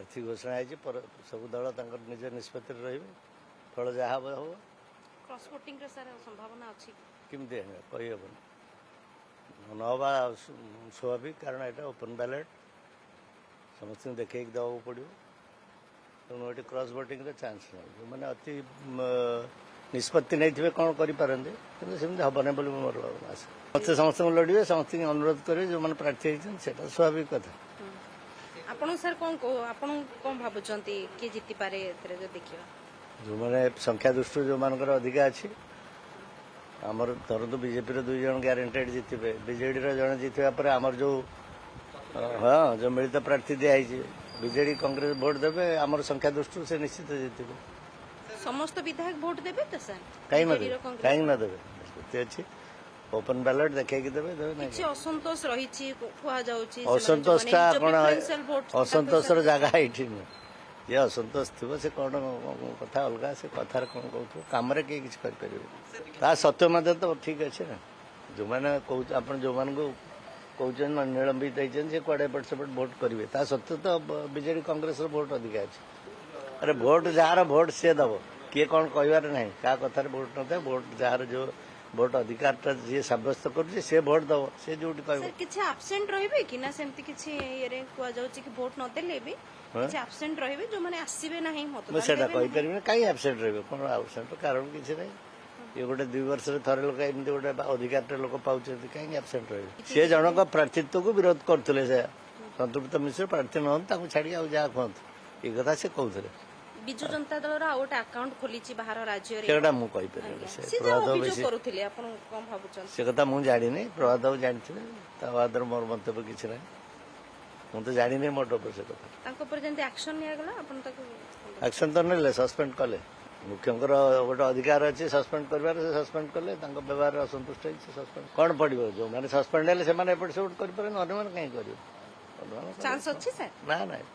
ପ୍ରାର୍ଥୀ ଘୋଷଣା ହେଇଛି ସବୁ ଦଳ ତାଙ୍କର ନିଜ ନିଷ୍ପତ୍ତିରେ ରହିବେ ଫଳ ଯାହା ହେବ ହେବ କ୍ରସ୍ ଭୋଟିଂର ସାର୍ ସମ୍ଭାବନା ଅଛି କେମିତି କହିହେବନି ନ ହେବା ସ୍ୱାଭାବିକ କାରଣ ଏଇଟା ଓପନ୍ ବ୍ୟାଲେଟ୍ ସମସ୍ତଙ୍କୁ ଦେଖେଇକି ଦେବାକୁ ପଡ଼ିବ ତେଣୁ ଏଠି କ୍ରସ୍ ଭୋଟିଂର ଚାନ୍ସ ନାହିଁ ଯେଉଁମାନେ ଅତି ନିଷ୍ପତ୍ତି ନେଇଥିବେ କ'ଣ କରିପାରନ୍ତି କିନ୍ତୁ ସେମିତି ହେବନି ବୋଲି ମୋର ଆଶା ସମସ୍ତେ ସମସ୍ତଙ୍କୁ ଲଢ଼ିବେ ସମସ୍ତଙ୍କୁ ଅନୁରୋଧ କରିବେ ଯେଉଁମାନେ ପ୍ରାର୍ଥୀ ହେଇଛନ୍ତି ସେଇଟା ସ୍ୱାଭାବିକ କଥା ଆପଣ ସାର୍ ଆପଣ କ'ଣ ଭାବୁଛନ୍ତି କିଏ ଜିତିପାରେ ଏଥିରେ ଯଦି ଦେଖିବା ଯେଉଁମାନେ ସଂଖ୍ୟା ଦୃଷ୍ଟିରୁ ଯେଉଁମାନଙ୍କର ଅଧିକା ଅଛି ଆମର ଧରନ୍ତୁ ବିଜେପିର 2 ଜଣ ଗ୍ୟାରେଣ୍ଟେଡ୍ ଜିତିବେ ବିଜେଡ଼ିର ଜଣେ ଜିତିବା ପରେ ଆମର ଯେଉଁ ଯେଉଁ ମିଳିତ ପ୍ରାର୍ଥୀ ଦିଆହେଇଛି ବିଜେଡ଼ି କଂଗ୍ରେସ ଭୋଟ୍ ଦେବେ ଆମର ସଂଖ୍ୟା ଦୃଷ୍ଟିରୁ ସେ ନିଶ୍ଚିତ ଜିତିବେ ସମସ୍ତ ବିଧାୟକ ଭୋଟ ଦେବେ ତ ସାର୍ କାହିଁକି ନ ଦେବେ ନିଷ୍ପତ୍ତି ଅଛି ଓପନ୍ ବ୍ୟାଲେଟ୍ ଦେଖେଇକି ଦେବେ କିଛି ଅସନ୍ତୋଷ ରହିଛି କୁହାଯାଉଛି ଅସନ୍ତୋଷଟା କ'ଣ ଅସନ୍ତୋଷର ଜାଗା ଏଇଠି ନୁହେଁ ଯିଏ ଅସନ୍ତୋଷ ଥିବ ସେ କ'ଣ କଥା ଅଲଗା ସେ କଥାରେ କ'ଣ କହୁଥିବ କାମରେ କେହି କିଛି କରିପାରିବେ ତା ସତ୍ୟ ମଧ୍ୟ ତ ଠିକ୍ ଅଛି ନା ଯେଉଁମାନେ ଆପଣ ଯେଉଁମାନଙ୍କୁ କହୁଛନ୍ତି ନିଲମ୍ବିତ ହେଇଛନ୍ତି ସେ କୁଆଡ଼େ ଏପଟ ସେପଟ ଭୋଟ୍ କରିବେ ତା ସତ୍ତ୍ୱେ ତ ବିଜେଡ଼ି କଂଗ୍ରେସର ଭୋଟ୍ ଅଧିକା ଅଛି ଆରେ ଭୋଟ୍ ଯାହାର ଭୋଟ୍ ସିଏ ଦେବ କିଏ କ'ଣ କହିବାର ନାହିଁ କାହା କଥାରେ ଭୋଟ୍ ନଥାଏ ଭୋଟ୍ ଯାହାର ଯେଉଁ ଭୋଟ୍ ଅଧିକାରଟା ଯିଏ ସାବ୍ୟସ୍ତ କରୁଛି ସେ ଭୋଟ୍ ଦେବ ସେ ଯୋଉଠି କହିବ କିଛି ଆବସେଣ୍ଟ ରହିବେ କି ନା ସେମିତି କିଛି ଇଏରେ କୁହାଯାଉଛି କି ଭୋଟ୍ ନଦେଲେ ବି କିଛି ଆବସେଣ୍ଟ ରହିବେ ଯେଉଁମାନେ ଆସିବେ ନାହିଁ ମୁଁ ସେଇଟା କହିପାରିବିନି କାହିଁ ଆବସେଣ୍ଟ ରହିବେ କ'ଣ ଆବସେଣ୍ଟ କାରଣ କିଛି ନାହିଁ ଇଏ ଗୋଟେ 2 ବର୍ଷରେ ଥରେ ଲୋକ ଏମିତି ଗୋଟେ ଅଧିକାରଟେ ଲୋକ ପାଉଛନ୍ତି କାହିଁକି ଆବସେଣ୍ଟ ରହିବେ ସେ ଜଣଙ୍କ ପ୍ରାର୍ଥୀତ୍ୱକୁ ବିରୋଧ କରୁଥିଲେ ସେ ସନ୍ତୁପ୍ତ ମିଶ୍ର ପ୍ରାର୍ଥୀ ନୁହନ୍ତି ତାଙ୍କୁ ଛାଡ଼ି ଆଉ ଯାହା କୁହନ୍ତୁ ଏ କଥା ସେ କହୁଥିଲେ ବିଜୁ ଜନତା ଦଳର ଆଉ ଗୋଟେ ଆକାଉଣ୍ଟ ଖୋଲିଛି ବାହାର ରାଜ୍ୟରେ ସେଟା ମୁଁ କହିପାରିବିନି ସେ କଥା ମୁଁ ଜାଣିନି ପ୍ରଭାତ ବାବୁ ଜାଣିଥିବେ ତା ବାଦରେ ମୋର ମନ୍ତବ୍ୟ କିଛି ନାହିଁ ମୁଁ ତ ଜାଣିନି ମୋଟ ଉପରେ ସେ କଥା ତାଙ୍କ ଉପରେ ଯେମିତି ଆକ୍ସନ ନିଆଗଲା ଆପଣ ତାକୁ ଆକ୍ସନ ତ ନେଲେ ସସ୍ପେଣ୍ଡ କଲେ ମୁଖ୍ୟଙ୍କର ଗୋଟେ ଅଧିକାର ଅଛି ସସ୍ପେଣ୍ଡ କରିବାର ସେ ସସ୍ପେଣ୍ଡ କଲେ ତାଙ୍କ ବ୍ୟବହାରରେ ଅସନ୍ତୁଷ୍ଟ ହେଇଛି ସସ୍ପେଣ୍ଡ କ'ଣ ପଡ଼ିବ ଯେଉଁମାନେ ସସ୍ପେଣ୍ଡ ହେଲେ ସେମାନେ ଏପଟ ସେପଟ କରିପାରିବେ ଅନ୍ୟମାନେ କାହିଁ କରିବେ ଚାନ୍ସ ଅଛି ସାର୍ ନା ନାଇଁ